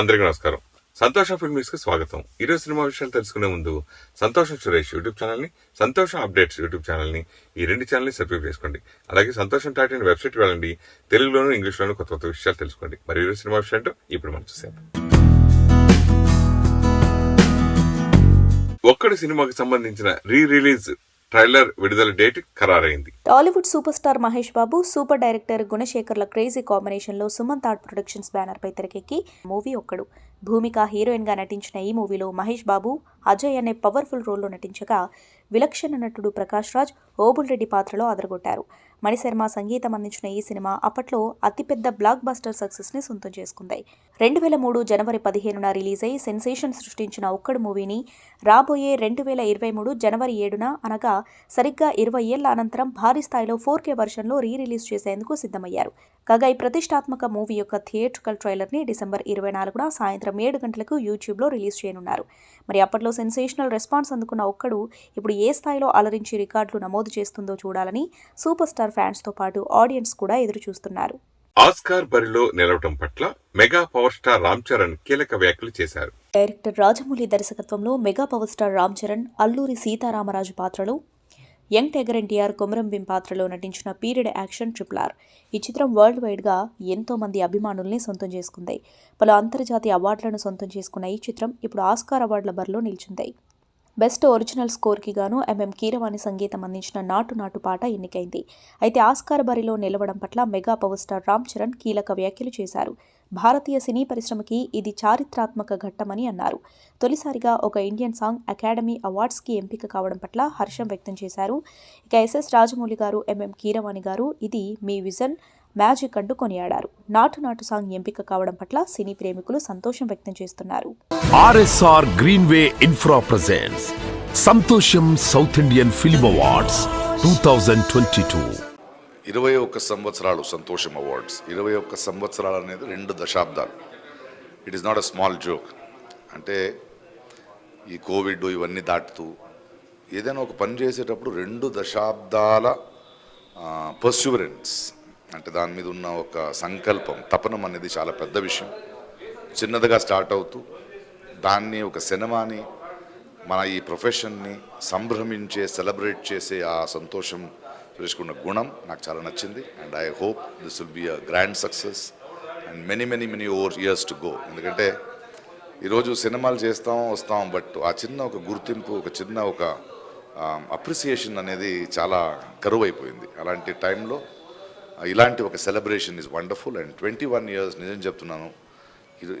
అందరికీ నమస్కారం. సంతోషం ఫిల్మ్స్ కి స్వాగతం. ఈరోజు సినిమా విషయాలు తెలుసుకునే ముందు సంతోషం సురేష్ యూట్యూబ్ ఛానల్ ని, సంతోషం అప్డేట్స్ యూట్యూబ్ ఛానల్ ని, ఈ రెండు ఛానల్ ని సబ్స్క్రైబ్ చేసుకోండి. అలాగే సంతోషం టాటా వెబ్సైట్ వెళ్ళండి. తెలుగులోను ఇంగ్లీష్ లోను కొత్త కొత్త విషయాలు తెలుసుకోండి. మరి ఈరోజు సినిమా విషయాలు ఇప్పుడు మనం చూసేద్దాం. ఒక్కడి సినిమాకి సంబంధించిన రిలీజ్ ట్రైలర్ విడుదల డేట్ ఖరారైంది. Tollywood super star Mahesh Babu, super director గుణశేఖర్ల క్రేజీ కాంబినేషన్ లో సుమంత్ ఆర్ట్ ప్రొడక్షన్స్ బ్యానర్ పై తెరకెక్కి మూవీ ఒక్కడు. భూమిక హీరోయిన్ గా నటించిన ఈ మూవీలో మహేష్ బాబు అజయ్ అనే పవర్ఫుల్ రోల్లో నటించగా, విలక్షణ నటుడు ప్రకాష్ రాజ్ ఓబుల్ రెడ్డి పాత్రలో అదరగొట్టారు. మణిశర్మ సంగీతం అందించిన ఈ సినిమా అప్పట్లో అతిపెద్ద బ్లాక్ బస్టర్ సక్సెస్ ని సొంతం చేసుకుంది. 2003 జనవరి 15న రిలీజ్ అయి సెన్సేషన్ సృష్టించిన ఒక్కడు మూవీని రాబోయే 2023 జనవరి 7న అనగా సరిగ్గా 20 ఏళ్ల అనంతరం భారీ స్థాయిలో 4K వర్షన్లో రిలీజ్ చేసేందుకు సిద్ధమయ్యారు. కాగా ఈ ప్రతిష్టాత్మక మూవీ యొక్క థియేట్రికల్ ట్రైలర్ ని డిసెంబర్ 24న సాయంత్రం 7 గంటలకు యూట్యూబ్ లో రిలీజ్ చేయనున్నారు. మరి అప్పట్లో సెన్సేషనల్ రెస్పాన్స్ అందుకున్న ఒక్కడు ఇప్పుడు ఏ స్థాయిలో అలరించి రికార్డులు నమోదు చేస్తుందో చూడాలని సూపర్ స్టార్ ఫ్యాన్స్ తో పాటు ఆడియన్స్ కూడా ఎదురు చూస్తున్నారు. ఆస్కార్ బరిలో నిలవటం పట్ల mega power star Ram Charan కీలక వ్యాఖ్యలు చేశారు. డైరెక్టర్ రాజమౌళి దర్శకత్వంలో mega power star Ram Charan Alluri Sitaramaraju పాత్రలో, యంగ్ టైగర్ ఎన్టీఆర్ కొమరం భీం పాత్రలో నటించిన పీరియడ్ యాక్షన్ RRR. ఈ చిత్రం వరల్డ్ వైడ్ గా ఎంతో మంది అభిమానుల్ని సొంతం చేసుకుంది. పలు అంతర్జాతీయ అవార్డులను సొంతం చేసుకున్న ఈ చిత్రం ఇప్పుడు ఆస్కార్ అవార్డుల బరిలో నిలిచింది. బెస్ట్ ఒరిజినల్ స్కోర్కి గాను MM కీరవాణి సంగీతం అందించిన నాటు నాటు పాట ఎన్నికైంది. అయితే ఆస్కార్ బరిలో నిలవడం పట్ల mega power star Ram Charan కీలక వ్యాఖ్యలు చేశారు. భారతీయ సినీ పరిశ్రమకి ఇది చారిత్రాత్మక ఘట్టమని అన్నారు. తొలిసారిగా ఒక ఇండియన్ సాంగ్ అకాడమీ అవార్డ్స్కి ఎంపిక కావడం పట్ల హర్షం వ్యక్తం చేశారు. ఇక SS రాజమౌళి గారు, MM కీరవాణి గారు ఇది మీ విజన్ మ్యాజిక్ అంటూ కొనియాడారు. నాటు నాటు సాంగ్ ఎంపిక కావడం పట్ల సినీ ప్రేమికులు సంతోషం వ్యక్తం చేస్తున్నారు. RSR Greenway Infra presents Santosham South Indian film awards 2022. 21 సంవత్సరాలు సంతోషం అవార్డ్స్. 21 సంవత్సరాలు అనేది 2 దశాబ్దాలు. It is not a small joke. అంటే ఈ కోవిడ్ ఇవన్నీ దాటుతూ ఏదైనా ఒక పని చేసేటప్పుడు 2 దశాబ్దాల పర్స్యూరెన్స్ అంటే దాని మీద ఉన్న ఒక సంకల్పం, తపనం అనేది చాలా పెద్ద విషయం. చిన్నదిగా స్టార్ట్ అవుతూ దాన్ని ఒక సినిమాని, మన ఈ ప్రొఫెషన్ని సంభ్రమించే, సెలబ్రేట్ చేసే ఆ సంతోషం తెలుసుకున్న గుణం నాకు చాలా నచ్చింది. And I hope this will be a grand success and many years to go. ఎందుకంటే ఈరోజు సినిమాలు చేస్తాం వస్తాం, బట్ ఆ చిన్న ఒక గుర్తింపు, ఒక చిన్న ఒక అప్రిసియేషన్ అనేది చాలా కరువు అయిపోయింది. అలాంటి టైంలో ఇలాంటి ఒక celebration is wonderful. And 21 years నిజం చెప్తున్నాను,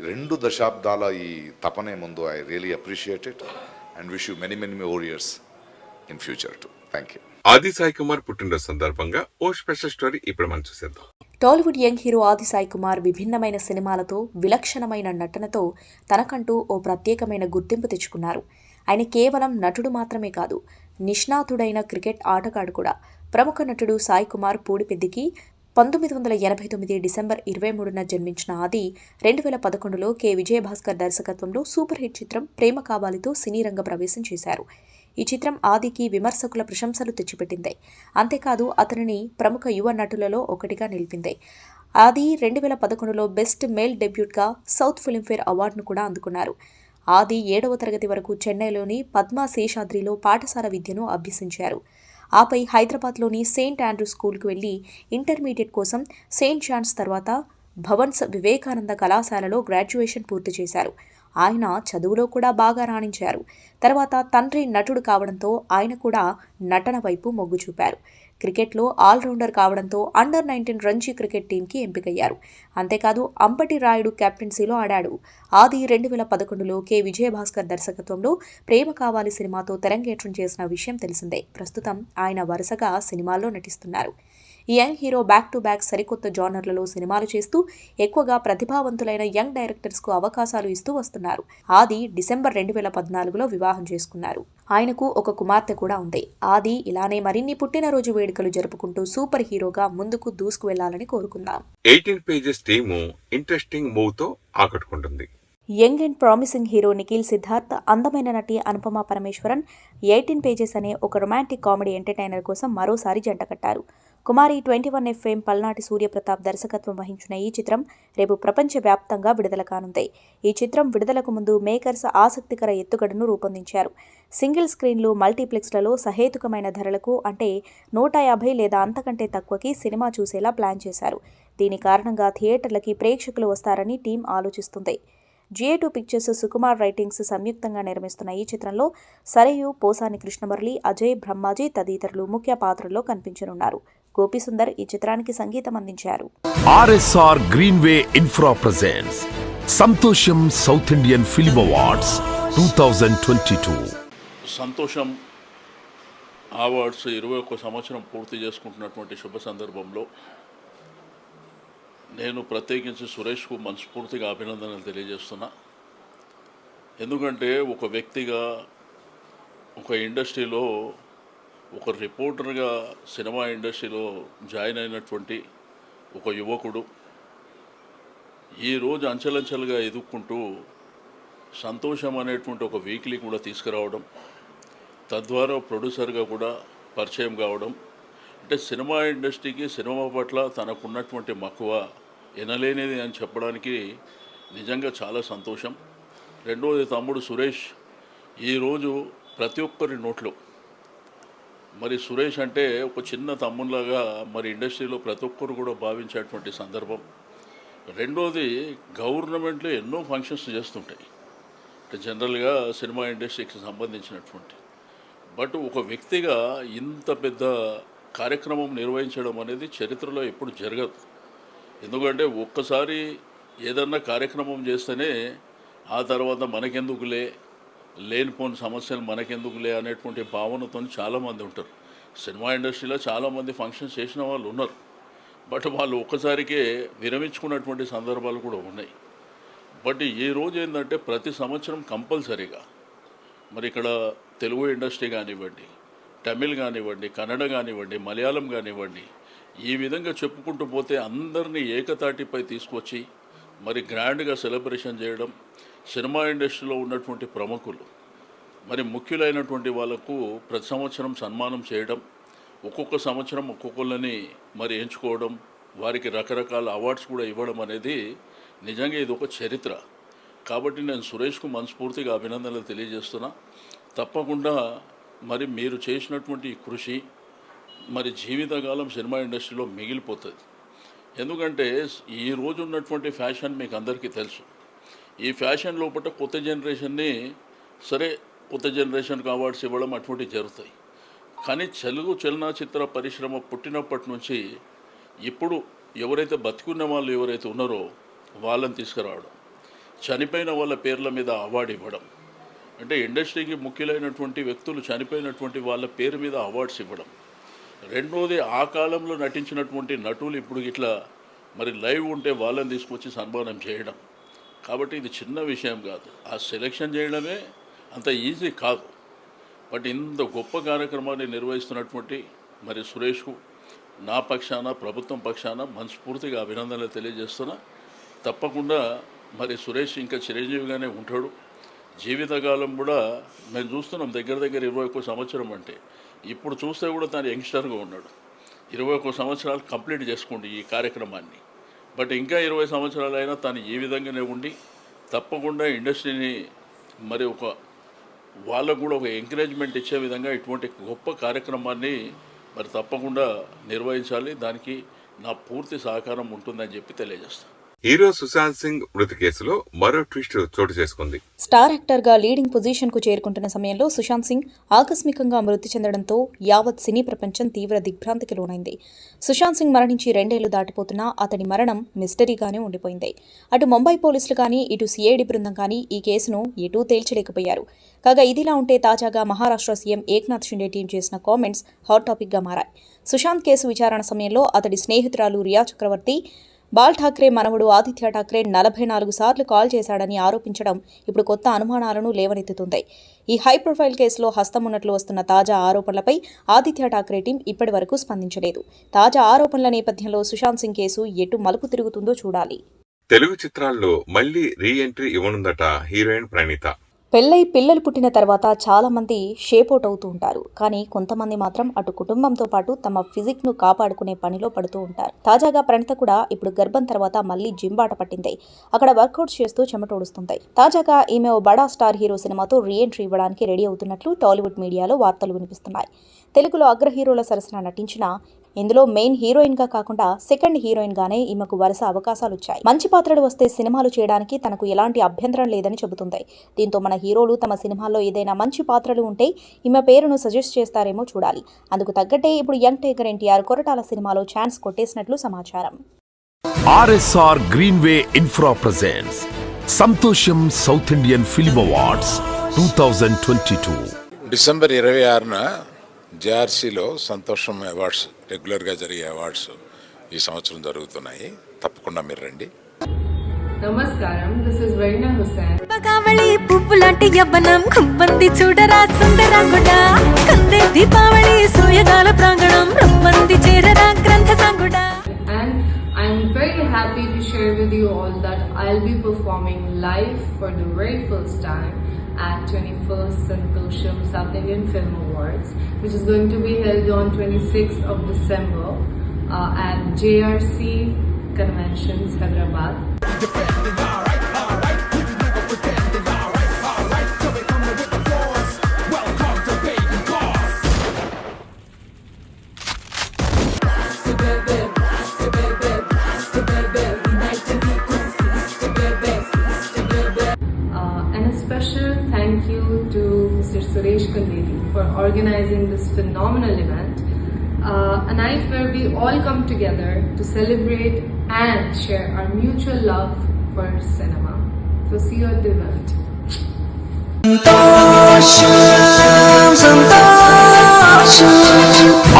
2 దశాబ్దాల ఈ తపనే ముందు I really appreciate it and wish you many more years in future to. Thank you. ఆది సాయి కుమార్ పుట్టినరోజు సందర్భంగా ఓ స్పెషల్ స్టోరీ ఇప్పుడు మనం చూసేద్దాం. టాలీవుడ్ యంగ్ హీరో ఆది సాయి కుమార్ విభిన్నమైన సినిమాలతో, విలక్షణమైన నటనతో తనకంటూ ఓ ప్రత్యేకమైన గుర్తింపు తెచ్చుకున్నారు. ఆయన కేవలం నటుడు మాత్రమే కాదు, నిష్ణాతుడైన క్రికెట్ ఆటగాడు కూడా. ప్రముఖ నటుడు సాయి కుమార్ పూడిపెద్దికి 1989 డిసెంబర్ 23న జన్మించిన ఆది 2011లో K. విజయభాస్కర్ దర్శకత్వంలో సూపర్ హిట్ చిత్రం ప్రేమ కావాలితో సినీ రంగ ప్రవేశం చేశారు. ఈ చిత్రం ఆదికి విమర్శకుల ప్రశంసలు తెచ్చిపెట్టింది. అంతేకాదు అతనిని ప్రముఖ యువ నటులలో ఒకటిగా నిలిపింది. ఆది 2011లో బెస్ట్ మేల్ డెబ్యూట్గా సౌత్ ఫిల్మ్ఫేర్ అవార్డును కూడా అందుకున్నారు. ఆది 7వ తరగతి వరకు చెన్నైలోని పద్మా శేషాద్రిలో పాఠశాల విద్యను అభ్యసించారు. ఆపై హైదరాబాద్లోని సెయింట్ ఆండ్రూ స్కూల్కు వెళ్లి ఇంటర్మీడియట్ కోసం సెయింట్ జాన్స్ తర్వాత భవన్స్ వివేకానంద కళాశాలలో గ్రాడ్యుయేషన్ పూర్తి చేశారు. ఆయన చదువులో కూడా బాగా రాణించారు. తర్వాత తండ్రి నటుడు కావడంతో ఆయన కూడా నటన వైపు మొగ్గు చూపారు. క్రికెట్లో ఆల్రౌండర్ కావడంతో అండర్-19 రంజీ క్రికెట్ టీంకి ఎంపికయ్యారు. అంతేకాదు అంబటి రాయుడు కెప్టెన్సీలో ఆడాడు. ఆది 2011లో K. విజయభాస్కర్ దర్శకత్వంలో ప్రేమ కావాలి సినిమాతో తెరంగేట్రం చేసిన విషయం తెలిసిందే. ప్రస్తుతం ఆయన వరుసగా సినిమాల్లో నటిస్తున్నారు. ఈ young hero back to back సరికొత్త జానర్లలో సినిమాలు చేస్తూ ఎక్కువగా ప్రతిభావంతులైన యంగ్ డైరెక్టర్స్కు అవకాశాలు ఇస్తూ వస్తున్నారు. ఆది డిసెంబర్ 2014లో వివాహం చేసుకున్నారు. ఆయనకు ఒక కుమార్తె కూడా ఉంది. ఆది ఇలానే మరిన్ని పుట్టినరోజు వేడుకలు జరుపుకుంటూ సూపర్ హీరోగా ముందుకు దూసుకు వెళ్లాలని కోరుకుందాం. 18 పేజెస్ టీము ఇంట్రెస్టింగ్ మూవ్ తో ఆకట్టుకుంటుంది. Young and promising hero Nikhil Siddharth, అందమైన నటి అనుపమ పరమేశ్వరన్ 18 పేజెస్ అనే ఒక రొమాంటిక్ కామెడీ ఎంటర్టైనర్ కోసం మరోసారి జంట కట్టారు. కుమారి 21 FM పల్నాటి సూర్యప్రతాప్ దర్శకత్వం వహించిన ఈ చిత్రం రేపు ప్రపంచవ్యాప్తంగా విడుదల కానుంది. ఈ చిత్రం విడుదలకు ముందు మేకర్స్ ఆసక్తికర ఎత్తుగడను రూపొందించారు. సింగిల్ స్క్రీన్లు, మల్టీప్లెక్స్లలో సహేతుకమైన ధరలకు అంటే 150 లేదా అంతకంటే తక్కువకి సినిమా చూసేలా ప్లాన్ చేశారు. దీని కారణంగా థియేటర్లకి ప్రేక్షకులు వస్తారని టీం ఆలోచిస్తుంది. GA2 పిక్చర్స్, సుకుమార్ రైటింగ్స్ సంయుక్తంగా నిర్మిస్తున్న ఈ చిత్రంలో సరయు, పోసాని కృష్ణమురళి, అజయ్, బ్రహ్మాజీ తదితరులు ముఖ్య పాత్రల్లో కనిపించనున్నారు. గోపీసుందర్ ఈ చిత్రానికి సంగీతం అందించారు. RSR Greenway Infra presents Santosham South Indian film awards 2022. సంతోషం అవార్డ్స్ 21 సంవత్సరం పూర్తి చేసుకుంటున్నటువంటి శుభ సందర్భంలో నేను ప్రత్యేకించి సురేష్కు మనస్ఫూర్తిగా అభినందనలు తెలియజేస్తున్నా. ఎందుకంటే ఒక వ్యక్తిగా, ఒక ఇండస్ట్రీలో, ఒక రిపోర్టర్గా సినిమా ఇండస్ట్రీలో జాయిన్ అయినటువంటి ఒక యువకుడు ఈరోజు అంచెలంచెలుగా ఎదుక్కుంటూ సంతోషం అనేటువంటి ఒక వీక్లీ కూడా తీసుకురావడం, తద్వారా ప్రొడ్యూసర్గా కూడా పరిచయం కావడం, అంటే సినిమా ఇండస్ట్రీకి, సినిమా పట్ల తనకున్నటువంటి మక్కువ ఎనలేనిది అని చెప్పడానికి నిజంగా చాలా సంతోషం. రెండవది, తమ్ముడు సురేష్ ఈరోజు ప్రతి ఒక్కరి నోట్లో మరి సురేష్ అంటే ఒక చిన్న తమ్ముళ్ళగా మరి ఇండస్ట్రీలో ప్రతి ఒక్కరు కూడా భావించేటువంటి సందర్భం. రెండోది, గవర్నమెంట్లో ఎన్నో ఫంక్షన్స్ చేస్తుంటాయి అంటే జనరల్గా సినిమా ఇండస్ట్రీకి సంబంధించినటువంటి. బట్ ఒక వ్యక్తిగా ఇంత పెద్ద కార్యక్రమం నిర్వహించడం అనేది చరిత్రలో ఎప్పుడు జరగదు. ఎందుకంటే ఒక్కసారి ఏదన్నా కార్యక్రమం చేస్తేనే ఆ తర్వాత మనకెందుకులే, లేనిపోని సమస్యలు మనకెందుకులే అనేటువంటి భావనతో చాలామంది ఉంటారు. సినిమా ఇండస్ట్రీలో చాలామంది ఫంక్షన్స్ చేసిన వాళ్ళు ఉన్నారు. బట్ వాళ్ళు ఒక్కసారికే విరమించుకున్నటువంటి సందర్భాలు కూడా ఉన్నాయి. బట్ ఈ రోజు ఏంటంటే ప్రతి సంవత్సరం కంపల్సరీగా మరి ఇక్కడ తెలుగు ఇండస్ట్రీ కానివ్వండి, తమిళ్ కానివ్వండి, కన్నడ కానివ్వండి, మలయాళం కానివ్వండి, ఈ విధంగా చెప్పుకుంటూ పోతే అందరినీ ఏకతాటిపై తీసుకొచ్చి మరి గ్రాండ్గా సెలబ్రేషన్ చేయడం, సినిమా ఇండస్ట్రీలో ఉన్నటువంటి ప్రముఖులు మరి ముఖ్యులైనటువంటి వాళ్ళకు ప్రతి సంవత్సరం సన్మానం చేయడం, ఒక్కొక్క సంవత్సరం ఒక్కొక్కళ్ళని మరి ఎంచుకోవడం, వారికి రకరకాల అవార్డ్స్ కూడా ఇవ్వడం అనేది నిజంగా ఇది ఒక చరిత్ర. కాబట్టి నేను సురేష్కు మనస్ఫూర్తిగా అభినందనలు తెలియజేస్తున్నా. తప్పకుండా మరి మీరు చేసినటువంటి ఈ కృషి మరి జీవితకాలం సినిమా ఇండస్ట్రీలో మిగిలిపోతుంది. ఎందుకంటే ఈ రోజు ఉన్నటువంటి ఫ్యాషన్ మీకు అందరికీ తెలుసు. ఈ ఫ్యాషన్ లోపల కొత్త జనరేషన్ని సరే కొత్త జనరేషన్కి అవార్డ్స్ ఇవ్వడం అటువంటివి జరుగుతాయి. కానీ తెలుగు చలనచిత్ర పరిశ్రమ పుట్టినప్పటి నుంచి ఇప్పుడు ఎవరైతే బతికున్న వాళ్ళు ఎవరైతే ఉన్నారో వాళ్ళని తీసుకురావడం, చనిపోయిన వాళ్ళ పేర్ల మీద అవార్డు ఇవ్వడం, అంటే ఇండస్ట్రీకి ముఖ్యులైనటువంటి వ్యక్తులు చనిపోయినటువంటి వాళ్ళ పేరు మీద అవార్డ్స్ ఇవ్వడం. రెండోది, ఆ కాలంలో నటించినటువంటి నటులు ఇప్పుడు ఇట్లా మరి లైవ్ ఉంటే వాళ్ళని తీసుకొచ్చి సన్మానం చేయడం. కాబట్టి ఇది చిన్న విషయం కాదు. ఆ సెలెక్షన్ చేయడమే అంత ఈజీ కాదు. బట్ ఇంత గొప్ప కార్యక్రమాన్ని నిర్వహిస్తున్నటువంటి మరి సురేష్కు నా పక్షాన, ప్రభుత్వం పక్షాన మనస్ఫూర్తిగా అభినందనలు తెలియజేస్తున్నా. తప్పకుండా మరి సురేష్ ఇంకా చిరంజీవిగానే ఉంటాడు. జీవితకాలం కూడా మేము చూస్తున్నాం దగ్గర 21 సంవత్సరం అంటే. ఇప్పుడు చూస్తే కూడా తను యంగ్స్టర్గా ఉన్నాడు. 21 సంవత్సరాలు కంప్లీట్ చేసుకోండి ఈ కార్యక్రమాన్ని. బట్ ఇంకా 20 సంవత్సరాలైనా తను ఈ విధంగానే ఉండి తప్పకుండా ఇండస్ట్రీని మరి వాళ్ళకు కూడా ఒక ఎంకరేజ్మెంట్ ఇచ్చే విధంగా ఇటువంటి గొప్ప కార్యక్రమాన్ని మరి తప్పకుండా నిర్వహించాలి. దానికి నా పూర్తి సహకారం ఉంటుందని చెప్పి తెలియజేస్తాను. హీరో సుశాంత్ సింగ్ మృతి కేసులో మరో ట్విస్ట్ చోటు చేసుకుంది. స్టార్ యాక్టర్గా లీడింగ్ పొజిషన్కు చేరుకుంటున్న సమయంలో సుశాంత్ సింగ్ ఆకస్మికంగా మృతి చెందడంతో యావత్ సినీ ప్రపంచం తీవ్ర దిగ్భ్రాంతికి లోనైంది. సుశాంత్ సింగ్ మరణించి 2 ఏళ్లు దాటిపోతున్నా అతడి మరణం మిస్టరీగానే ఉండిపోయింది. అటు ముంబై పోలీసులు కానీ, ఇటు సిఐడి బృందం కానీ ఈ కేసును ఎటూ తేల్చలేకపోయారు. కాగా ఇదిలా ఉంటే తాజాగా మహారాష్ట్ర సీఎం ఏక్నాథ్ షిండే టీం చేసిన కామెంట్స్ హాట్ టాపిక్గా మారాయి. సుశాంత్ కేసు విచారణ సమయంలో అతడి స్నేహితురాలు రియా చక్రవర్తి బాల్ ఠాక్రే మనవడు ఆదిత్య ఠాక్రే 44 సార్లు కాల్ చేశాడని ఆరోపించడం ఇప్పుడు కొత్త అనుమానాలను లేవనెత్తుతుంది. ఈ హై ప్రొఫైల్ కేసులో హస్తం ఉన్నట్లు వస్తున్న తాజా ఆరోపణలపై ఆదిత్య ఠాక్రే టీం ఇప్పటి వరకు స్పందించలేదు. తాజా ఆరోపణల నేపథ్యంలో సుశాంత్ సింగ్ కేసు ఎటు మలుపు తిరుగుతుందో చూడాలి. తెలుగు చిత్రాల్లో మళ్లీ రీ ఎంట్రీ ఇవ్వనుందట హీరోయిన్ ప్రణీత. పెళ్ళై పిల్లలు పుట్టిన తర్వాత చాలా మంది షేప్ అవుట్ అవుతూ ఉంటారు. కానీ కొంతమంది మాత్రం అటు కుటుంబంతో పాటు తమ ఫిజిక్ ను కాపాడుకునే పనిలో పడుతూ ఉంటారు. తాజాగా ప్రణీత కూడా ఇప్పుడు గర్భం తర్వాత మళ్ళీ జిమ్ బాట పట్టింది. అక్కడ వర్కౌట్స్ చేస్తూ చెమటోడుస్తుంది. తాజాగా ఈమె ఓ బడా స్టార్ హీరో సినిమాతో రీ ఎంట్రీ ఇవ్వడానికి రెడీ అవుతున్నట్లు టాలీవుడ్ మీడియాలో వార్తలు వినిపిస్తున్నాయి. తెలుగులో అగ్ర హీరోల సరసన నటించిన ఇందులో మెయిన్ హీరోయిన్ గా కాకుండా సెకండ్ హీరోయిన్ గానే ఈమెకు వరుస అవకాశాలు వచ్చాయి. మంచి పాత్రలు వస్తే సినిమాలు చేయడానికి తనకు ఎలాంటి అభ్యంతరం లేదని చెబుతుంది. దీంతో మన హీరోలు తమ సినిమాల్లో ఏదైనా మంచి పాత్రలు ఉంటే ఈమె పేరును సజెస్ట్ చేస్తారేమో చూడాలి. అందుకు తగ్గట్టే ఇప్పుడు యంగ్ టైగర్ ఎన్టీఆర్ కొరటాల సినిమాలో ఛాన్స్ కొట్టేసినట్లు సమాచారం. RSR Greenway Infra presents Santosham South Indian film awards 2022. December 26న జేఆర్సీలో సంతోషం అవార్డ్స్, రెగ్యులర్గా జరిగే అవార్డ్స్ ఈ సంవత్సరం జరుగుతున్నాయి. తప్పకుండా మీరు రండి. నమస్కారం, దిస్ ఇస్ వెరీనా హుస్సేన్. పగావళి పువ్వులాంటి యవ్వనం కుంబంది చూడరా సుందరంగుడా, కందే దీపావళి సోయగాల ప్రాంగణం రమ్మంది చేరరా గ్రంథ సంగుడా. And I'm very happy to share with you all that I'll be performing live for the very first time at 21st Santosham South Indian Film Awards, which is going to be held on 26th of December at JRC Conventions, Hyderabad. And a special thank you to Mr. Suresh Kandeli for organizing this phenomenal event. A night where we all come together to celebrate and share our mutual love for cinema. So see you at the event.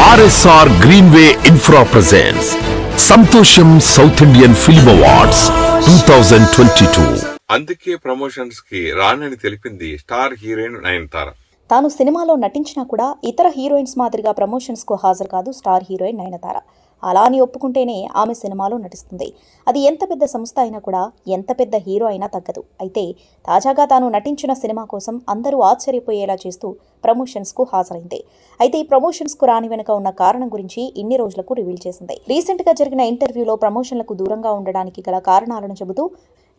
RSR Greenway Infra presents Santosham South Indian film awards 2022. అందుకే promotions కి రానని తెలిపింది star heroine Nayanthara. తాను సినిమాలో నటించినా కూడా ఇతర heroines మాదిరిగా promotions కు హాజరు కాదు స్టార్ హీరోయిన్ నయనతార. అలా అని ఒప్పుకుంటేనే ఆమె సినిమాలో నటిస్తుంది. అది ఎంత పెద్ద సంస్థ అయినా కూడా, ఎంత పెద్ద హీరో అయినా తగ్గదు. అయితే తాజాగా తాను నటించిన సినిమా కోసం అందరూ ఆశ్చర్యపోయేలా చేస్తూ ప్రమోషన్స్కు హాజరైంది. అయితే ఈ ప్రమోషన్స్కు రాని వెనుక ఉన్న కారణం గురించి ఇన్ని రోజులకు రివీల్ చేసింది. రీసెంట్గా జరిగిన ఇంటర్వ్యూలో ప్రమోషన్లకు దూరంగా ఉండడానికి గల కారణాలను చెబుతూ,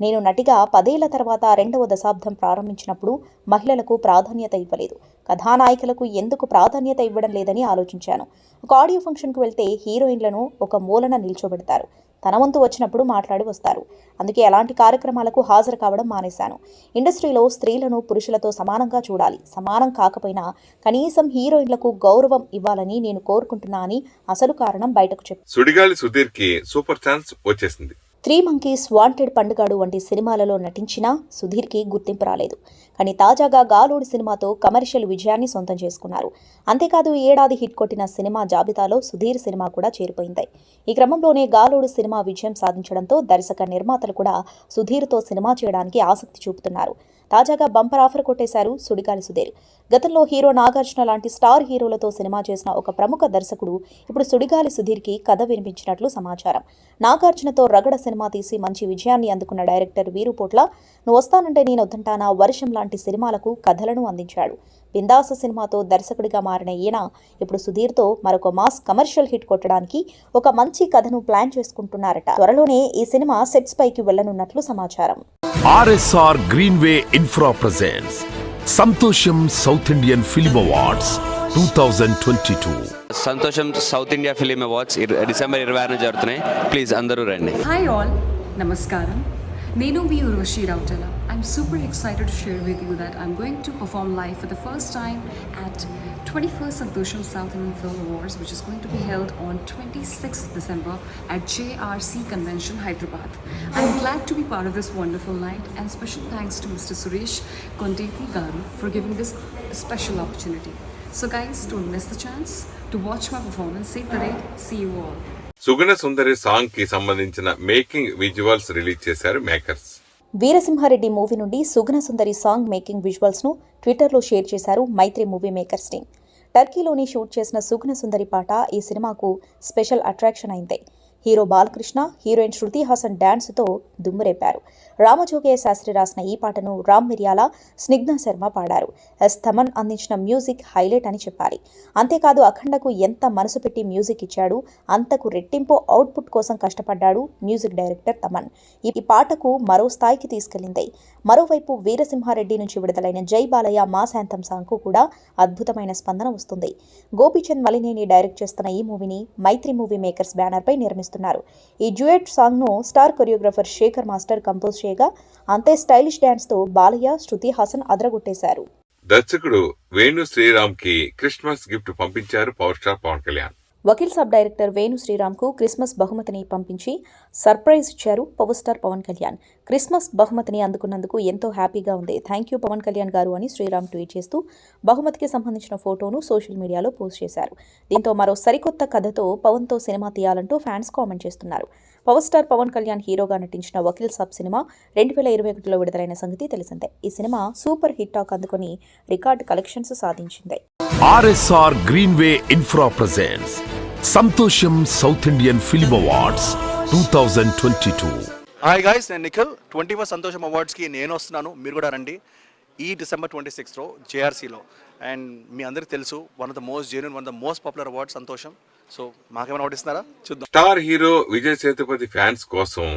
నేను నటిగా 10 ఏళ్ల తర్వాత 2వ దశాబ్దం ప్రారంభించినప్పుడు మహిళలకు ప్రాధాన్యత ఇవ్వలేదు. కథానాయికలకు ఎందుకు ప్రాధాన్యత ఇవ్వడం లేదని ఆలోచించాను. ఒక ఆడియో ఫంక్షన్కు వెళ్తే హీరోయిన్లను ఒక మూలన నిల్చోబెడతారు. తన వంతు వచ్చినప్పుడు మాట్లాడి వస్తారు. అందుకే అలాంటి కార్యక్రమాలకు హాజరు కావడం మానేశాను. ఇండస్ట్రీలో స్త్రీలను పురుషులతో సమానంగా చూడాలి. సమానం కాకపోయినా కనీసం హీరోయిన్లకు గౌరవం ఇవ్వాలని నేను కోరుకుంటున్నా అని అసలు కారణం బయటకు చెప్పారు. సుడిగాలి సుధీర్ కి సూపర్ ఛాన్స్ వచ్చేసింది. 3 Monkeys, వాంటెడ్, పండుగాడు వంటి సినిమాలలో నటించినా సుధీర్కి గుర్తింపు రాలేదు. కానీ తాజాగా గాలోడు సినిమాతో కమర్షియల్ విజయాన్ని సొంతం చేసుకున్నారు. అంతేకాదు ఈ ఏడాది హిట్ కొట్టిన సినిమా జాబితాలో సుధీర్ సినిమా కూడా చేరిపోయింది. ఈ క్రమంలోనే గాలోడు సినిమా విజయం సాధించడంతో దర్శక నిర్మాతలు కూడా సుధీర్తో సినిమా చేయడానికి ఆసక్తి చూపుతున్నారు. తాజాగా బంపర్ ఆఫర్ కొట్టేశారు సుడిగాలి సుధీర్. గతంలో హీరో నాగార్జున లాంటి స్టార్ హీరోలతో సినిమా చేసిన ఒక ప్రముఖ దర్శకుడు ఇప్పుడు సుడిగాలి సుధీర్కి కథ వినిపించినట్లు సమాచారం. నాగార్జునతో రగడ సినిమా తీసి మంచి విజయాన్ని అందుకున్న డైరెక్టర్ వీరుపోట్ల నువ్వు వస్తానంటే నేను వద్దంటానా, వర్షం లాంటి సినిమాలకు కథలను అందించాడు. బిందాస సినిమాతో దర్శకుడిగా మారిన ఈయన ఇప్పుడు సుధీర్తో మరొక మాస్ కమర్షియల్ హిట్ కొట్టడానికి ఒక మంచి కథను ప్లాన్ చేసుకుంటున్నారట. త్వరలోనే ఈ సినిమా సెట్స్ పైకి వెళ్లనున్నట్లు సమాచారం. RSR Greenway Infra presents Santosham South Indian film awards 2022. Santosham South India film awards December 26న జరుగుతున్నాయి. ప్లీజ్ అందరూ రండి. Hi all, Namaskaram. Nenu mi Urvashi Rautala. I'm super excited to share with you that I'm going to perform live for the first time at 21st Santosham South Indian Film Awards, which is going to be held on 26th December at JRC Convention, Hyderabad. I'm glad to be part of this wonderful night, and special thanks to Mr. Suresh Kandeli Garu for giving this special opportunity. So guys, don't miss the chance to watch my performance. Save the date. See you all. Suguna Sundari song కి సంబంధించిన making visuals release చేశారు makers. Veera Simha Reddy movie నుండి సుగుణ సుందరి song making విజువల్స్ను ట్విట్టర్లో share చేశారు మైత్రి movie makers team. టర్కీలోని shoot చేసిన సుగుణ సుందరి పాట ఈ సినిమాకు స్పెషల్ అట్రాక్షన్ అయింది. Hero Balakrishna, heroine Shruti Haasan డ్యాన్స్తో దుమ్మురేపారు. రామజోగయ్య శాస్త్రి రాసిన ఈ పాటను రామ్ మిర్యాల, స్నిగ్ధ శర్మ పాడారు. ఎస్ థమన్ అందించిన మ్యూజిక్ హైలైట్ అని చెప్పాలి. అంతేకాదు అఖండకు ఎంత మనసు పెట్టి మ్యూజిక్ ఇచ్చాడు, అంతకు రెట్టింపు అవుట్పుట్ కోసం కష్టపడ్డాడు మ్యూజిక్ డైరెక్టర్ తమన్. ఈ పాటకు మరో స్థాయికి తీసుకెళ్లింది. మరోవైపు వీరసింహారెడ్డి నుంచి విడుదలైన జై బాలయ్య మాస్ యాంథమ్ సాంగ్కు కూడా అద్భుతమైన స్పందన వస్తుంది. గోపీచంద్ మలినేని డైరెక్ట్ చేస్తున్న ఈ మూవీని మైత్రి మూవీ మేకర్స్ బ్యానర్పై నిర్మిస్తున్నారు. ఈ డ్యూయట్ సాంగ్ను star choreographer Shekhar master compose చేయగా అంతే స్టైలిష్ డ్యాన్స్తో బాలయ్య, శృతి హాసన్ అదరగొట్టేశారు. దర్శకుడు వేణు శ్రీరామ్ కి క్రిస్మస్ గిఫ్ట్ పంపించారు power star Pawan Kalyan. Vakeel Saab director Venu శ్రీరామ్కు క్రిస్మస్ బహుమతిని పంపించి సర్ప్రైజ్ ఇచ్చారు power star Pawan Kalyan. Christmas బహుమతిని అందుకున్నందుకు ఎంతో హ్యాపీగా ఉంది, థ్యాంక్ యూ పవన్ కళ్యాణ్ గారు అని శ్రీరామ్ ట్వీట్ చేస్తూ బహుమతికి సంబంధించిన ఫోటోను సోషల్ మీడియాలో పోస్ట్ చేశారు. దీంతో మరో సరికొత్త కథతో పవన్తో సినిమా తీయాలంటూ ఫ్యాన్స్ కామెంట్ చేస్తున్నారు. పవర్ స్టార్ పవన్ కళ్యాణ్ హీరోగా నటించిన వకీల్ సబ్ సినిమా 2021లో విడుదలైన సంగతి తెలిసిందే. ఈ సినిమా సూపర్ హిట్ టాక్ అందుకుని రికార్డు కలెక్షన్స్ సాధించింది. RSR Greenway Infra presents సంతోషం South Indian film awards 2022. Hi guys, నేను నిఖిల్. 21 సంతోషం అవార్డ్స్కి నేను వస్తున్నాను, మీరు కూడా రండి. ఈ డిసెంబర్ 26 JRCలో. అండ్ మీ అందరికీ తెలుసు, one of the most genuine, one of the most popular award సంతోషం. సో మాకేమైనా అవార్డు ఇస్తున్నారా చూద్దాం. Star hero Vijay Sethupathi fans కోసం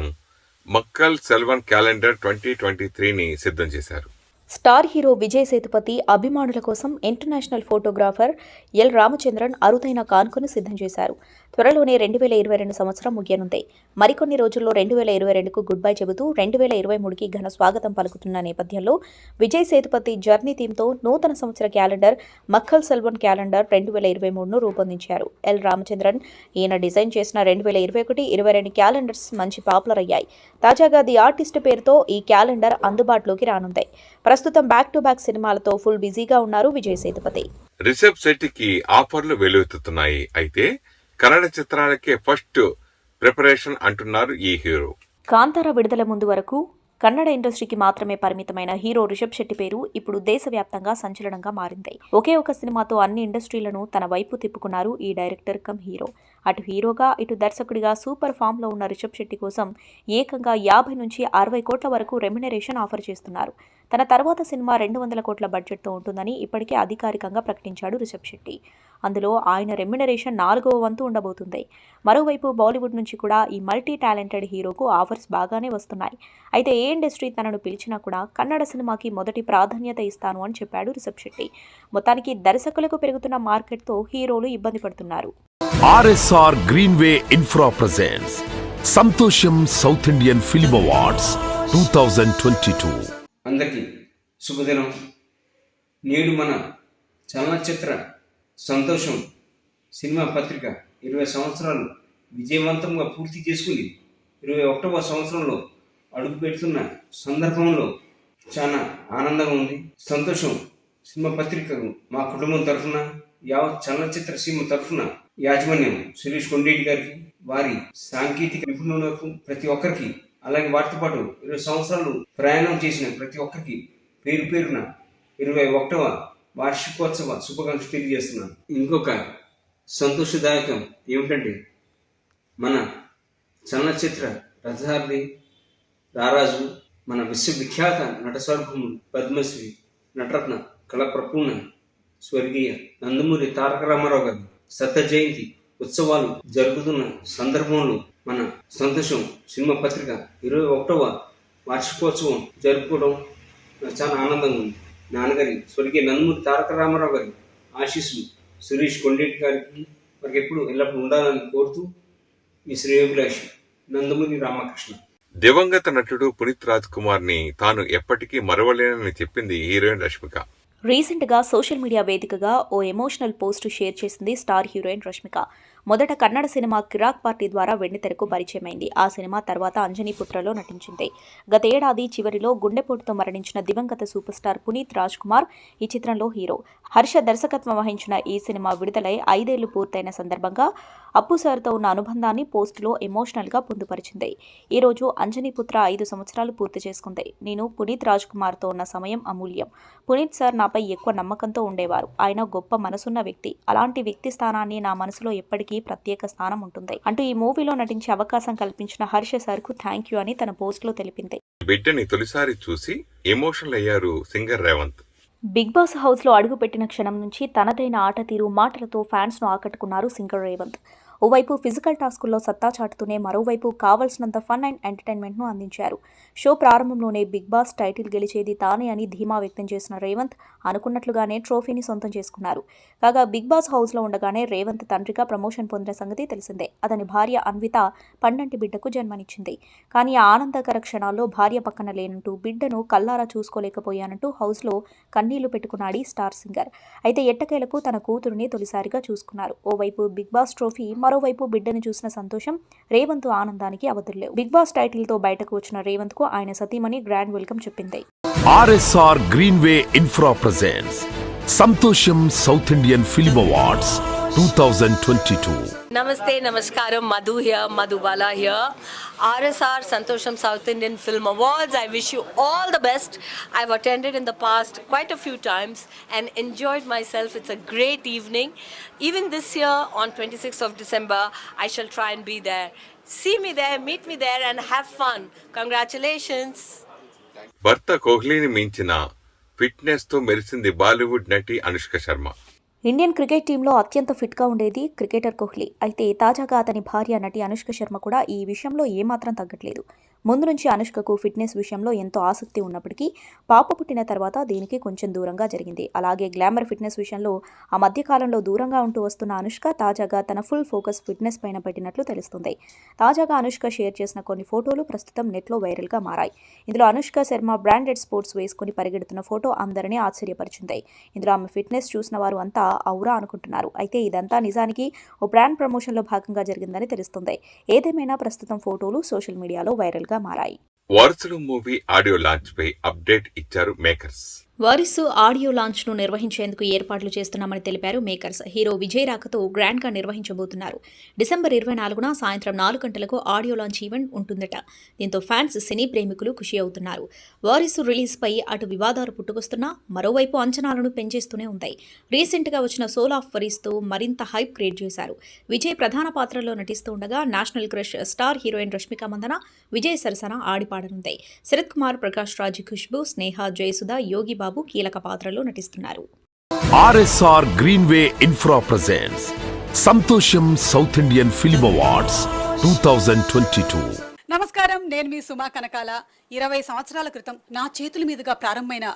మక్కల్ సెల్వన్ క్యాలెండర్ 2023ని సిద్ధం చేశారు. స్టార్ హీరో విజయ్ సేతుపతి అభిమానుల కోసం ఇంటర్నేషనల్ ఫోటోగ్రాఫర్ ఎల్ రామచంద్రన్ అరుదైన కానుకను సిద్ధం చేశారు. త్వరలోనే 2022 సంవత్సరం ముగియనుంది. మరికొన్ని రోజుల్లో 2022కు గుడ్ బై చెబుతూ 2023కి ఘన స్వాగతం పలుకుతున్న నేపథ్యంలో విజయ్ సేతుపతి జర్నీ థీమ్తో నూతన సంవత్సర క్యాలెండర్ మక్కల్ సెల్వన్ క్యాలెండర్ 2023ను రూపొందించారు. ఎల్ రామచంద్రన్ ఈయన డిజైన్ చేసిన 2021-22 క్యాలెండర్స్ మంచి పాపులర్ అయ్యాయి. తాజాగా ది ఆర్టిస్ట్ పేరుతో ఈ క్యాలెండర్ అందుబాటులోకి రానుంది. ప్రస్తుతం బ్యాక్ టు బ్యాక్ సినిమాలతో ఫుల్ బిజీగా ఉన్నారు విజయ్ సేతుపతి. రిషబ్ శెట్టికి ఆఫర్లు వెలువెత్తుతున్నాయి. అయితే కన్నడ చిత్రాలకే ఫస్ట్ ప్రిపరేషన్ అంటున్నారు ఈ హీరో. కాంతార విడుదల ముందు వరకు కన్నడ ఇండస్ట్రీకి మాత్రమే పరిమితమైన హీరో రిషబ్ శెట్టి పేరు ఇప్పుడు దేశవ్యాప్తంగా సంచలనంగా మారింది. ఒకే ఒక సినిమాతో అన్ని ఇండస్ట్రీలను తన వైపు తిప్పుకున్నారు ఈ డైరెక్టర్ కమ్ హీరో. అటు హీరోగా ఇటు దర్శకుడిగా సూపర్ ఫామ్ లో ఉన్న రిషబ్ శెట్టి కోసం ఏకంగా 50 నుంచి 60 కోట్ల వరకు రెమ్యునరేషన్ ఆఫర్ చేస్తున్నారు. తన తర్వాత సినిమా 200 కోట్ల బడ్జెట్తో ఉంటుందని ఇప్పటికే అధికారికంగా ప్రకటించాడు రిషబ్ శెట్టి. అందులో ఆయన రెమ్యునరేషన్ 4వ వంతు ఉండబోతుంది. మరోవైపు బాలీవుడ్ నుంచి కూడా ఈ మల్టీ టాలెంటెడ్ హీరోకు ఆఫర్స్ బాగానే వస్తున్నాయి. అయితే ఏ ఇండస్ట్రీ తనను పిలిచినా కూడా కన్నడ సినిమాకి మొదటి ప్రాధాన్యత ఇస్తాను అని చెప్పాడు రిషబ్ శెట్టి. మొత్తానికి దర్శకులకు పెరుగుతున్న మార్కెట్తో హీరోలు ఇబ్బంది పడుతున్నారు. RSR Greenway Infra presents సంతోషం సౌత్ ఇండియన్ ఫిల్మ్ అవార్డ్స్ 2022. అందరికీ శుభదినం. నేడు మన చలనచిత్ర సంతోషం సినిమా పత్రిక 20 సంవత్సరాలు విజయవంతంగా పూర్తి చేసుకుని 21వ సంవత్సరంలో అడుగు పెడుతున్న సందర్భంలో చాలా ఆనందంగా ఉంది. సంతోషం సినిమా పత్రికకు మా కుటుంబం తరఫున, యావత్ చలనచిత్ర సినిమా తరఫున యాజమాన్యం సురేష్ కొండేటి గారికి, వారి సాంకేతిక నిపుణులకు, ప్రతి ఒక్కరికి, అలాగే వాటితో పాటు 20 సంవత్సరాలు ప్రయాణం చేసిన ప్రతి ఒక్కరికి పేరు పేరున 21వ వార్షికోత్సవ శుభాకాంక్షలు తెలియజేస్తున్నాను. ఇంకొక సంతోషదాయకం ఏమిటంటే, మన చలనచిత్ర రథసారథి రారాజు, మన విశ్వవిఖ్యాత నట సార్వభౌముడు పద్మశ్రీ నటరత్న కళాప్రపూర్ణ స్వర్గీయ నందమూరి తారక రామారావు గారి శత జయంతి ఉత్సవాలు జరుగుతున్న సందర్భంలో మన సంతోషం సినిమా పత్రిక 21వ వార్షికోత్సవం జరుపుకోవడం చాలా ఆనందంగా ఉంది. నాన్నగారి స్వర్గీయ నందమూరి తారక రామారావు గారి ఆశీస్సులు సురేష్ కొండేటి గారికి మనకి ఎప్పుడు ఎల్లప్పుడు ఉండాలని కోరుతూ మీ శ్రేయోభిలాషి నందమూరి రామకృష్ణ. దివంగత నటుడు పునీత్ రాజ్ కుమార్ ని తాను ఎప్పటికీ మరవలేనని చెప్పింది హీరోయిన్ రష్మిక. రీసెంట్గా సోషల్ మీడియా వేదికగా ఓ ఎమోషనల్ పోస్టు షేర్ చేసింది స్టార్ హీరోయిన్ రష్మిక. మొదట కన్నడ సినిమా కిరాక్ పార్టీ ద్వారా వెండితెరకు పరిచయమైంది. ఆ సినిమా తర్వాత అంజనీపుత్రలో నటించింది. గత ఏడాది చివరిలో గుండెపోటుతో మరణించిన దివంగత సూపర్ స్టార్ పునీత్ రాజ్ కుమార్ ఈ చిత్రంలో హీరో. హర్ష దర్శకత్వం వహించిన ఈ సినిమా విడుదలై 5 ఏళ్లు పూర్తయిన సందర్భంగా అప్పు సార్తో ఉన్న అనుబంధాన్ని పోస్టులో ఎమోషనల్గా పొందుపరిచింది. ఈ రోజు అంజనీపుత్ర 5 సంవత్సరాలు పూర్తి చేసుకుంది. నేను పునీత్ రాజ్ కుమార్తో ఉన్న సమయం అమూల్యం. పునీత్ సార్ నాపై ఎక్కువ నమ్మకంతో ఉండేవారు. ఆయన గొప్ప మనసున్న వ్యక్తి. అలాంటి వ్యక్తి స్థానాన్ని నా మనసులో ఎప్పటికీ ప్రత్యేక స్థానం ఉంటుంది అంటూ ఈ మూవీలో నటించే అవకాశం కల్పించిన హర్ష సార్కు థ్యాంక్ యూ అని తన పోస్టులో తెలిపింది. బిడ్డని తొలిసారి చూసి ఎమోషనల్ అయ్యారు సింగర్ రేవంత్. బిగ్ బాస్ హౌస్లో అడుగుపెట్టిన క్షణం నుంచి తనదైన ఆట తీరు, మాటలతో ఫ్యాన్స్ను ఆకట్టుకున్నారు సింగర్ రేవంత్. ఓవైపు ఫిజికల్ టాస్కుల్లో సత్తా చాటుతూనే మరోవైపు కావాల్సినంత ఫన్ అండ్ ఎంటర్టైన్మెంట్ను అందించారు. షో ప్రారంభంలోనే బిగ్ బాస్ టైటిల్ గెలిచేది తానే అని ధీమా వ్యక్తం చేసిన రేవంత్ అనుకున్నట్లుగానే ట్రోఫీని సొంతం చేసుకున్నారు. కాగా బిగ్ బాస్ హౌస్లో ఉండగానే రేవంత్ తండ్రిగా ప్రమోషన్ పొందిన సంగతి తెలిసిందే. అతని భార్య అన్విత పండంటి బిడ్డకు జన్మనిచ్చింది. కానీ ఆ ఆనందకర క్షణాల్లో భార్య పక్కన లేనంటూ, బిడ్డను కల్లారా చూసుకోలేకపోయానంటూ హౌస్లో కన్నీళ్లు పెట్టుకున్నాడు ఈ స్టార్ సింగర్. అయితే ఎట్టకేలకు తన కూతురుని తొలిసారిగా చూసుకున్నారు. ఓవైపు బిగ్ బాస్ ట్రోఫీ, మరోవైపు బిడ్డను చూసిన సంతోషం రేవంత్ ఆనందానికి అవధుల్లేవు. బిగ్ బాస్ టైటిల్ తో బయటకు వచ్చిన రేవంత్ కు ఆయన సతీమణి గ్రాండ్ వెల్కమ్ చెప్పింది. RSR Greenway Infra presents Santosham South Indian Film Awards 2022. Namaste, Namaskaram, Madhu here, Madhubala here. RSR Santosham South Indian Film Awards. I wish you all the best. I've attended in the past quite a few times and enjoyed myself. It's a great evening. Even this year on 26th of December, I shall try and be there. See me there, meet me there and have fun. Congratulations. భర్త కోహ్లీని మించిన fitness తో మెరిసింది బాలీవుడ్ నటి Anushka Sharma. Indian cricket టీంలో అత్యంత ఫిట్గా ఉండేది cricketer Kohli. అయితే తాజాగా అతని భార్య నటి అనుష్క శర్మ కూడా ఈ విషయంలో ఏమాత్రం తగ్గట్లేదు. ముందు నుంచి అనుష్కకు ఫిట్నెస్ విషయంలో ఎంతో ఆసక్తి ఉన్నప్పటికీ పాప పుట్టిన తర్వాత దీనికి కొంచెం దూరంగా జరిగింది. అలాగే గ్లామర్ ఫిట్నెస్ విషయంలో ఆ మధ్యకాలంలో దూరంగా ఉంటూ వస్తున్న అనుష్క తాజాగా తన ఫుల్ ఫోకస్ ఫిట్నెస్ పైన పెట్టినట్లు తెలుస్తుంది. తాజాగా అనుష్క షేర్ చేసిన కొన్ని ఫోటోలు ప్రస్తుతం నెట్లో వైరల్గా మారాయి. ఇందులో అనుష్క శర్మ బ్రాండెడ్ స్పోర్ట్స్ వేసుకుని పరిగెడుతున్న ఫోటో అందరినీ ఆశ్చర్యపరిచింది. ఇందులో ఆమె ఫిట్నెస్ చూసిన వారు అంతా ఔరా అనుకుంటున్నారు. అయితే ఇదంతా నిజానికి ఓ బ్రాండ్ ప్రమోషన్లో భాగంగా జరిగిందని తెలుస్తుంది. ఏదేమైనా ప్రస్తుతం ఫోటోలు సోషల్ మీడియాలో వైరల్గా మారాయి. వారసుడు మూవీ ఆడియో లాంచ్ పై అప్డేట్ ఇచ్చారు మేకర్స్. వారిసు ఆడియో లాంచ్ను నిర్వహించేందుకు ఏర్పాట్లు చేస్తున్నామని తెలిపారు మేకర్స్. హీరో విజయ్ రాకతో గ్రాండ్గా నిర్వహించబోతున్నారు. డిసెంబర్ 24న సాయంత్రం 4 గంటలకు ఆడియో లాంచ్ ఈవెంట్ ఉంటుందట. దీంతో ఫ్యాన్స్, సినీ ప్రేమికులు ఖుషి అవుతున్నారు. వారిసు రిలీజ్పై అటు వివాదాలు పుట్టుకొస్తున్నా మరోవైపు అంచనాలను పెంచేస్తూనే ఉంటాయి. రీసెంట్గా వచ్చిన సోల్ ఆఫ్ వరీస్తో మరింత హైప్ క్రియేట్ చేశారు. విజయ్ ప్రధాన పాత్రలో నటిస్తూ ఉండగా national crush star heroine Rashmika Mandanna Vijay సరసన ఆడిపాడనుంది. శరత్ కుమార్, ప్రకాష్ రాజ్, ఖుష్బు, స్నేహ, జయసుధ, యోగి బాబు కీలక పాత్రలో నటిస్తున్నారు. RSR Greenway Infra presents Santosham South Indian Film Awards 2022. నమస్కారం, నేను మీ సుమా కనకాల. 20 సంవత్సరాల క్రితం నా చేతుల మీదుగా ప్రారంభమైన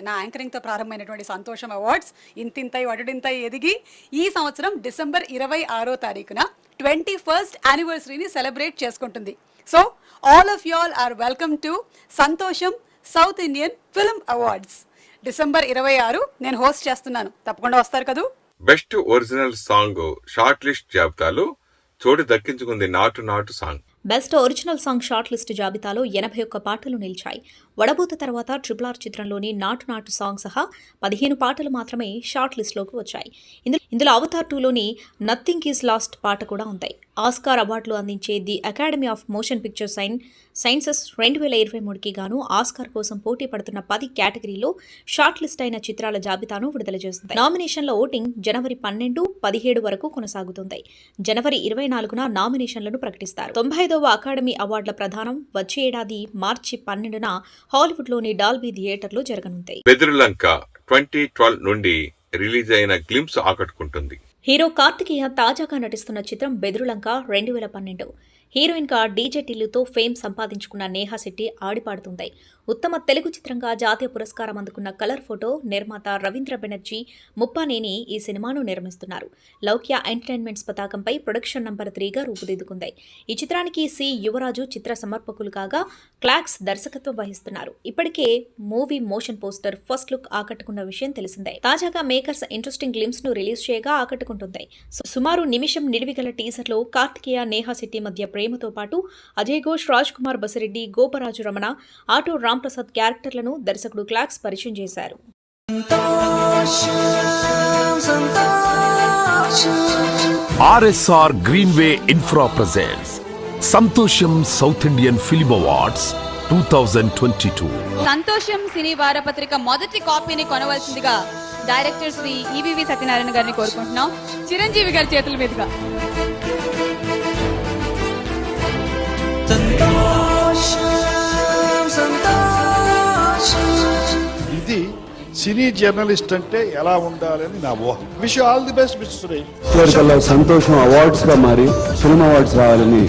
నా యాంకరింగ్తో ప్రారంభమైనటువంటి సంతోషం అవార్డ్స్ ఇంతింతై వడుడింతై ఎదిగి ఈ సంవత్సరం డిసెంబర్ 26వ తారీఖున 21st యానివర్సరీని సెలబ్రేట్ చేసుకుంటుంది. So all of you all are welcome to Santosham South Indian film awards. December 26 నేను హోస్ట్ చేస్తున్నాను. తప్పకుండా వస్తారు కదూ. Best original song short list జాబితాలో చోటు దక్కించుకుంది Naatu Naatu song. Best original song short list జాబితాలో 81 పాటలు నిలిచాయి. వడబోత తర్వాత RRR చిత్రంలోని నాటు నాటు సాంగ్ సహా 15 పాటలు మాత్రమే షార్ట్ లిస్ట్లోకి వచ్చాయి. ఇందులో అవతార్ 2లోని నథింగ్ ఈజ్ లాస్ట్ పాట కూడా ఉంది. ఆస్కార్ అవార్డులు అందించే the Academy of Motion Picture Sciences 2023కి గాను ఆస్కార్ కోసం పోటీ పడుతున్న 10 కేటగిరీలో షార్ట్ లిస్ట్ అయిన చిత్రాల జాబితాను విడుదల చేస్తుంది. నామినేషన్ల ఓటింగ్ జనవరి 12, 17 వరకు కొనసాగుతుంది. జనవరి 24న నామినేషన్లను ప్రకటిస్తారు. 95వ అకాడమీ అవార్డుల ప్రదానం వచ్చే ఏడాది మార్చి 12న హాలీవుడ్లోని డాల్బీ థియేటర్లో జరగనుంది. బెదురులంక 2012 నుండి రిలీజ్ అయిన గ్లింప్స్ ఆకట్టుకుంటుంది. హీరో కార్తికేయ తాజాగా నటిస్తున్న చిత్రం బెదురులంక 2012. హీరోయిన్గా డీజే టిల్లుతో ఫేమ్ సంపాదించుకున్న నేహా శెట్టి ఆడిపాడుతుంది. ఉత్తమ తెలుగు చిత్రంగా జాతీయ పురస్కారం అందుకున్న కలర్ ఫోటో నిర్మాత రవీంద్ర బెనర్జీ ముప్పానేని ఈ సినిమాను నిర్మిస్తున్నారు. లౌక్య ఎంటర్టైన్మెంట్స్ పతాకంపై ప్రొడక్షన్ నంబర్ 3గా రూపుదిద్దుకుంది. ఈ చిత్రానికి సి యువరాజు చిత్ర సమర్పకులు కాగా క్లాక్స్ దర్శకత్వం వహిస్తున్నారు. ఇప్పటికే movie motion poster first look ఆకట్టుకున్న విషయం తెలిసిందే. తాజాగా మేకర్స్ ఇంట్రెస్టింగ్ గ్లిమ్స్ ను రిలీజ్ చేయగా ఆకట్టుకుంటుంది. సుమారు నిమిషం నిడివిగల టీజర్లో కార్తికేయ, నేహా శెట్టి మధ్య ప్రేమతో పాటు అజయ్ ఘోష్, రాజ్ కుమార్ బసిరెడ్డి, గోపరాజు రమణ, ఆటో రాంప్రసాద్ క్యారెక్టర్లను దర్శకుడు క్లాక్స్ పరిచయం చేశారు. RSR Greenway Infra presents Santosham South Indian Film Awards 2022. సంతోషం సినీ వారపత్రిక మొదటి కాపీని కొనవలసిందిగా డైరెక్టర్ శ్రీ ఈవీవి సత్యనారాయణ గారిని కోరుకుంటున్నాం. చిరంజీవి గారి చేతుల మీదుగా. ఇది సినీ జర్నలిస్ట్ అంటే ఎలా ఉండాలని నా ఊహ. Wish all the best mister Suresh. కల్లా సంతోషం అవార్డ్స్ గా మారి ఫిల్మ్ అవార్డ్స్ రావాలని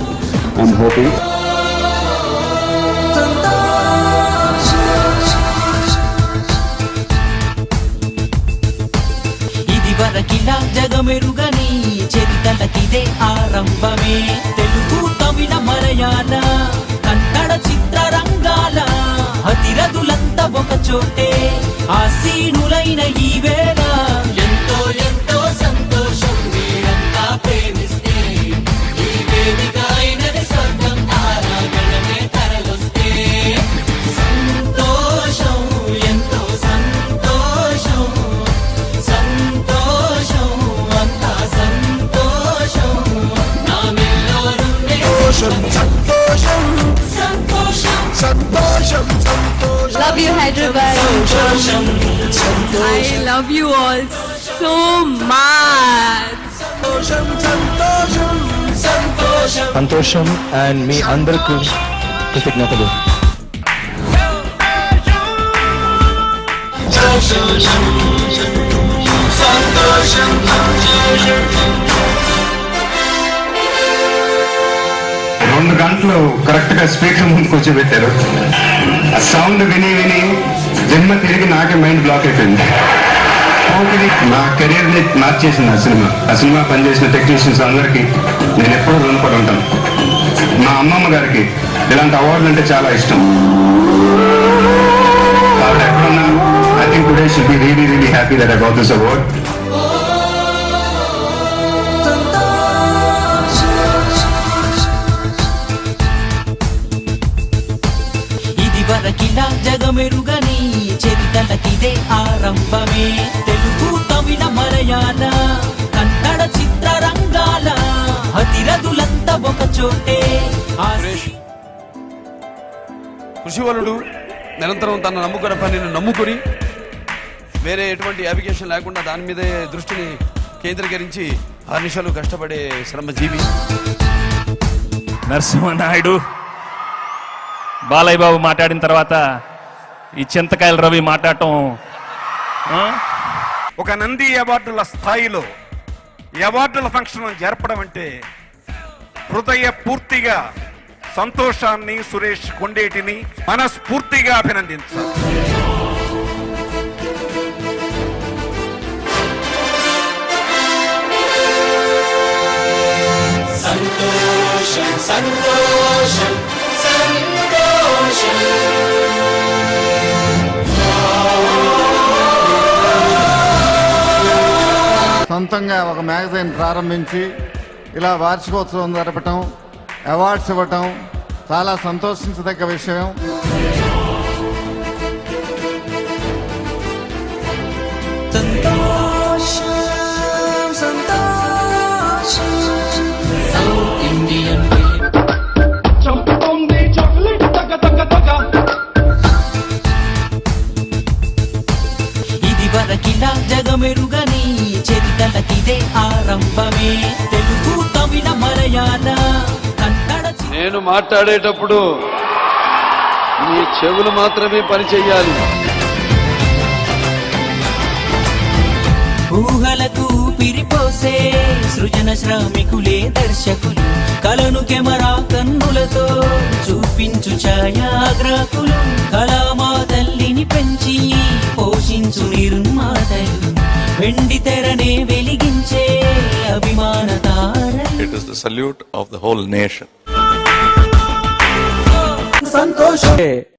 ఐఎమ్ హోపింగ్. ఇది వరకిలా జగమెరుగని చరితలకిదే ఆరంభమే. తెలుగు తమిళ మలయాళ కన్నడ చిత్రరంగాల అతిరథులంతా ఒక చోటే ఆసీనులైన ఈ వేళ ఎంతో ఎంతో సంతోషం. మీరంతా ప్రేమిస్తే ఈ వేదిక అయినది స్వర్గం. ఆరాగణమే తరలొస్తే సంతోషం, ఎంతో సంతోషం, సంతోషం, అంతా సంతోషం. నా మెల్లోరుండే సంతోషం, సంతోషం, సంతోషం, సంతోషం. Love you, Hyderabad. I love you all so much. సంతోషం అండ్ మీ అందరికీ కృతజ్ఞతలు. రెండు గంటలు కరెక్ట్ గా స్పీకర్ ముందుకు వచ్చి పెట్టారు. ఆ సౌండ్ విని విని జన్మ తిరిగి నాకే మైండ్ బ్లాక్ అయిపోయింది. నా కెరీర్ ని మార్చేసింది ఆ సినిమా పనిచేసిన టెక్నీషియన్స్ అందరికీ నేను ఎప్పుడూ రుణపడి ఉంటాను. మా అమ్మమ్మ గారికి ఇలాంటి అవార్డులు అంటే చాలా ఇష్టం. ఆవిడ ఎక్కడున్నా I think today should be really really happy that I got this award. వరకిలా జగమెరుగని చరితలకిదే ఆరంభమే. తెలుగు తమిళ మలయాళ కన్నడ చిత్రరంగాల అతిరథులంతా ఒక చోటే. కృషివలుడు నిరంతరం తన నమ్ముకున్న పనిని నమ్ముకొని వేరే ఎటువంటి అప్లికేషన్ లేకుండా దాని మీదే దృష్టిని కేంద్రీకరించి అనిషాలు కష్టపడే శ్రమజీవి. నరసింహనాయుడు బాలయ్య బాబు మాట్లాడిన తర్వాత ఈ చింతకాయల రవి మాట్లాడటం ఒక నంది అవార్డుల స్థాయిలో ఈ అవార్డుల ఫంక్షన్ జరపడం అంటే హృదయ పూర్తిగా సంతోషాన్ని సురేష్ కొండేటిని మనస్ఫూర్తిగా అభినందించాలి. సంతోషం, సంతోషం, సొంతంగా ఒక మ్యాగజైన్ ప్రారంభించి ఇలా వార్షికోత్సవం జరపటం, అవార్డ్స్ ఇవ్వటం చాలా సంతోషించదగ్గ విషయం. ఇది వరకిలా జగమెరుగని చరితలకిదే ఆరంభమే. తెలుగు తమిళ మలయాళ కన్నడ. నేను మాట్లాడేటప్పుడు మీ చెవులు మాత్రమే పని చెయ్యాలి. ఊహలకు పిరిపోసే సృజన శ్రామికులే దర్శకులు. కలను కెమెరా కన్నులతో చూపించు ఛాయాగ్రాహకులు. కళామా తల్లిని పెంచి పోషించు నిర్మాతలు. వెండి తెరనే వెలిగించే అభిమాన తారలు. It is the salute of the whole nation.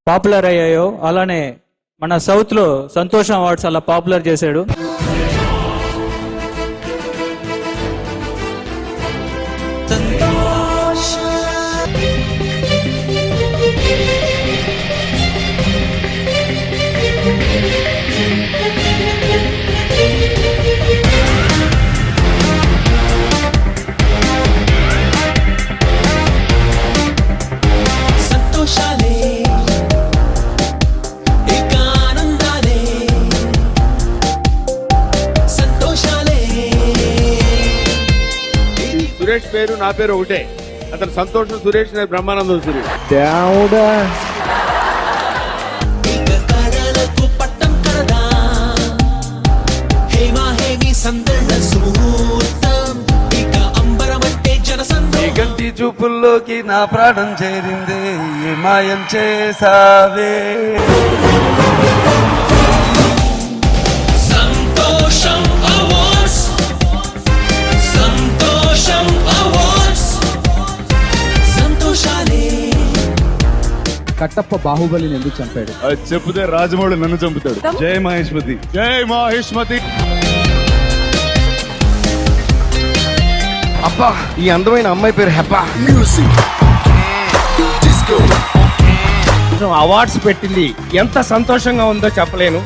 Popular అయ్యాయో అలానే మన సౌత్ లో సంతోషం అవార్డ్స్ అలా పాపులర్ చేశాడు. సురేష్ పేరు నా పేరు ఒకటే. అతను సంతోషం సురేష్, నేను బ్రహ్మానందం సురేష్. గంటి చూపుల్లోకి నా ప్రాణం చేరిందే, ఏ మాయం చేసావే. సంతోషం అవార్డ్స్, సంతోషం అవార్డ్స్, సంతోషాలే. కట్టప్ప బాహుబలిని ఎందుకు చంపాడు? అది చెప్తే రాజమౌళి నన్ను చంపుతాడు. జై మహేష్మతి, జై మహేష్మతి. అబ్బా, ఈ అందమైన అమ్మాయి పేరు హెబ్బా. అవార్డ్స్ పెట్టింది ఎంత సంతోషంగా ఉందో చెప్పలేను.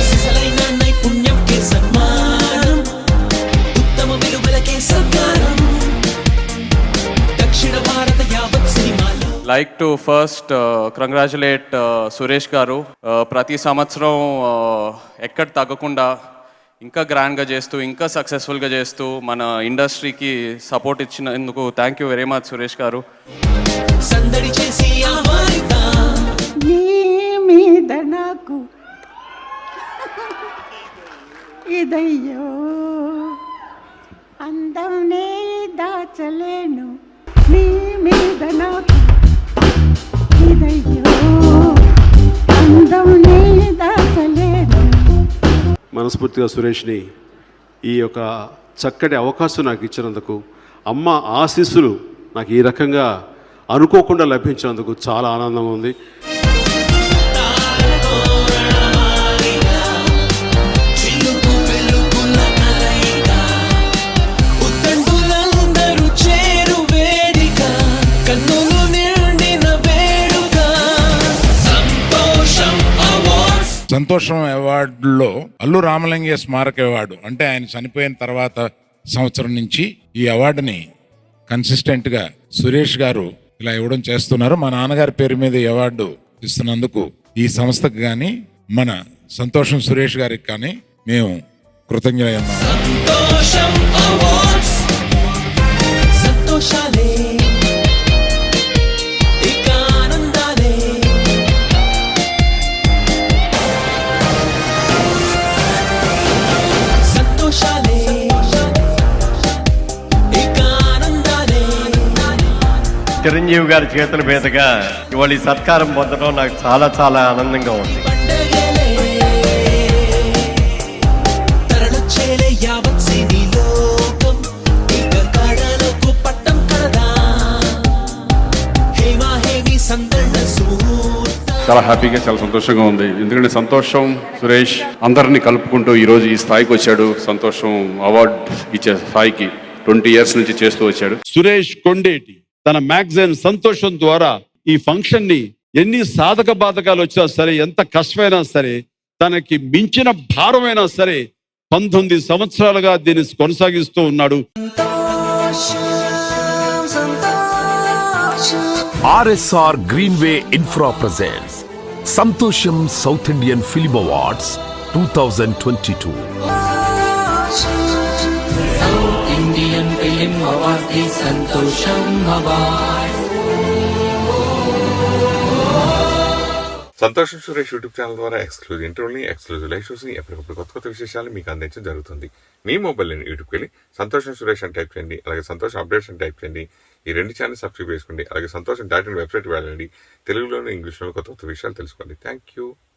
సిసలైన నైపుణ్యంకే సన్మానం, ఉత్తమ విలువలకే సత్కారం. దక్షిణ భారత యావత్ సినిమాలో like to first congratulate Suresh గారు. ప్రతి సంవత్సరం ఎక్కడ తగ్గకుండా ఇంకా గ్రాండ్గా చేస్తూ, ఇంకా సక్సెస్ఫుల్గా చేస్తూ మన ఇండస్ట్రీకి సపోర్ట్ ఇచ్చినందుకు thank you very much Suresh గారు. సందడి చేసి ఆహ్వానిద్దాం. నీ మీద నాకు ఇదయ్యో అందం నే దాచలేను, నీ మీద నాకు ఇదయ్యో అందం నే దాచలేను. మనస్ఫూర్తిగా సురేష్ని ఈ యొక్క చక్కటి అవకాశం నాకు ఇచ్చినందుకు, అమ్మ ఆశీస్సులు నాకు ఈ రకంగా అనుకోకుండా లభించినందుకు చాలా ఆనందంగా ఉంది. సంతోషం అవార్డులో అల్లు రామలింగయ్య స్మారక అవార్డు అంటే ఆయన చనిపోయిన తర్వాత సంవత్సరం నుంచి ఈ అవార్డుని కన్సిస్టెంట్ గా సురేష్ గారు ఇలా ఇవ్వడం చేస్తున్నారు. మా నాన్నగారి పేరు మీద ఈ అవార్డు ఇస్తున్నందుకు ఈ సంస్థకు కానీ మన సంతోషం సురేష్ గారికి కానీ మేము కృతజ్ఞులై ఉన్నాం. చిరంజీవి గారి చేతుల మీదుగా ఇవాళ ఈ సత్కారం పొందడం నాకు చాలా చాలా ఆనందంగా ఉంది. చాలా హ్యాపీగా, చాలా సంతోషంగా ఉంది. ఎందుకంటే సంతోషం సురేష్ అందరినీ కలుపుకుంటూ ఈరోజు ఈ స్థాయికి వచ్చాడు. సంతోషం అవార్డు ఇచ్చే స్థాయికి 20 years నుంచి చేస్తూ వచ్చాడు. సురేష్ కొండేటి తన మ్యాగజైన్ సంతోషం ద్వారా ఈ ఫంక్షన్ ని ఎన్ని సాధక బాధకాలు వచ్చినా సరే, ఎంత కష్టమైనా సరే, తనకి మించిన భారమైనా సరే 19 సంవత్సరాలుగా దీన్ని కొనసాగిస్తూ ఉన్నాడు. RSR Greenway Infra presents Santosham South Indian Film Awards 2022. South Indian Film Awards, the Santosham Awards. సంతోషం సురేష్ యూట్యూబ్ ఛానల్ ద్వారా ఎక్స్క్లూజివ్ ఇంటర్వ్యూని, ఎక్స్క్లూజివ్ లైవ్ షోస్ని, ఎప్పటికప్పుడు కొత్త కొత్త విశేషాలు మీకు అందించడం జరుగుతుంది. మీ మొబైల్ని యూట్యూబ్కి వెళ్ళి సంతోషం సురేష్ అని టైప్ చేయండి, అలాగే సంతోషం అప్డేట్స్ అని టైప్ చేయండి. ఈ 2 ఛానల్ సబ్స్క్రైబ్ చేసుకోండి, అలాగే సంతోషం .in వెబ్సైట్ వెళ్ళండి. తెలుగులోను ఇంగ్లీష్లోను కొత్త కొత్త విషయాలు తెలుసుకోండి. Thank you.